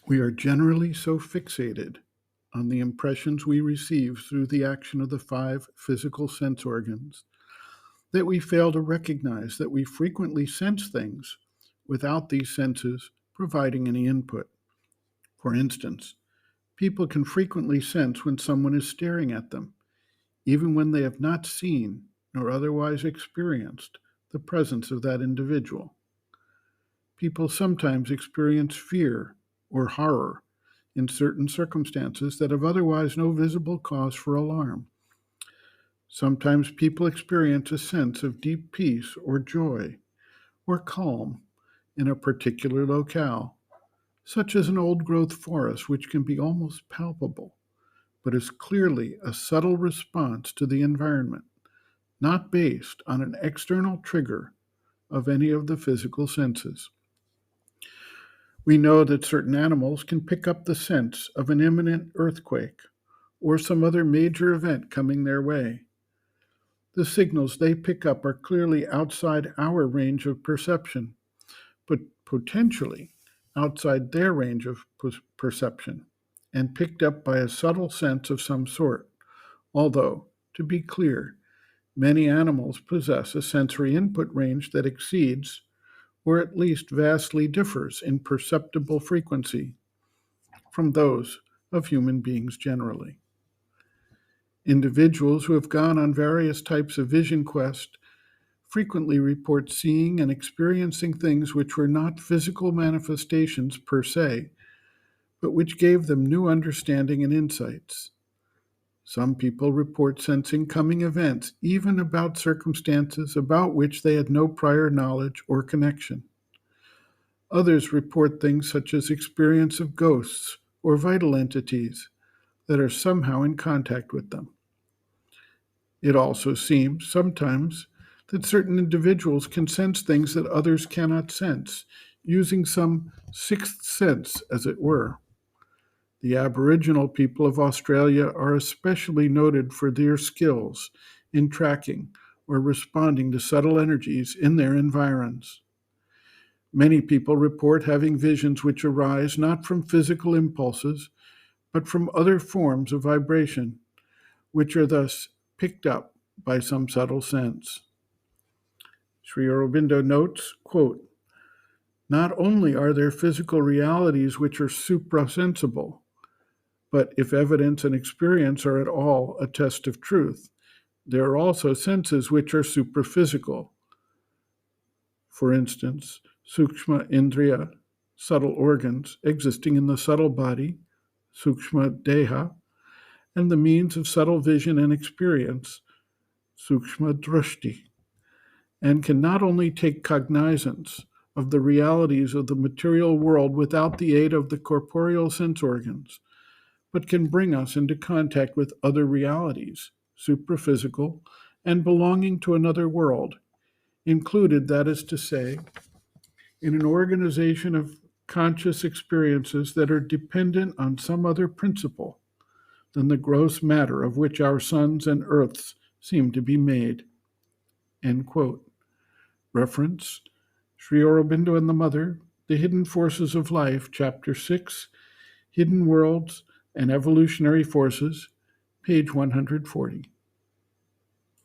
We are generally so fixated on the impressions we receive through the action of the five physical sense organs that we fail to recognize that we frequently sense things without these senses providing any input. For instance, people can frequently sense when someone is staring at them, even when they have not seen nor otherwise experienced the presence of that individual. People sometimes experience fear or horror in certain circumstances that have otherwise no visible cause for alarm. Sometimes people experience a sense of deep peace or joy or calm in a particular locale, such as an old growth forest which can be almost palpable, but is clearly a subtle response to the environment, not based on an external trigger of any of the physical senses. We know that certain animals can pick up the sense of an imminent earthquake or some other major event coming their way. The signals they pick up are clearly outside our range of perception, but potentially outside their range of perception, and picked up by a subtle sense of some sort. Although, to be clear, many animals possess a sensory input range that exceeds, or at least vastly differs in perceptible frequency from those of human beings generally. Individuals who have gone on various types of vision quest frequently report seeing and experiencing things which were not physical manifestations per se, but which gave them new understanding and insights. Some people report sensing coming events, even about circumstances about which they had no prior knowledge or connection. Others report things such as experience of ghosts or vital entities that are somehow in contact with them. It also seems sometimes that certain individuals can sense things that others cannot sense, using some sixth sense, as it were. The Aboriginal people of Australia are especially noted for their skills in tracking or responding to subtle energies in their environs. Many people report having visions which arise not from physical impulses, but from other forms of vibration, which are thus picked up by some subtle sense. Sri Aurobindo notes, quote, "Not only are there physical realities which are suprasensible, but if evidence and experience are at all a test of truth, there are also senses which are supraphysical. For instance, sukshma indriya, subtle organs existing in the subtle body, sukshma deha, and the means of subtle vision and experience, sukshma drishti, and can not only take cognizance of the realities of the material world without the aid of the corporeal sense organs, but can bring us into contact with other realities, supraphysical, and belonging to another world, included, that is to say, in an organization of conscious experiences that are dependent on some other principle than the gross matter of which our suns and earths seem to be made." End quote. Reference, Sri Aurobindo and the Mother, The Hidden Forces of Life, Chapter 6, Hidden Worlds and Evolutionary Forces, page 140.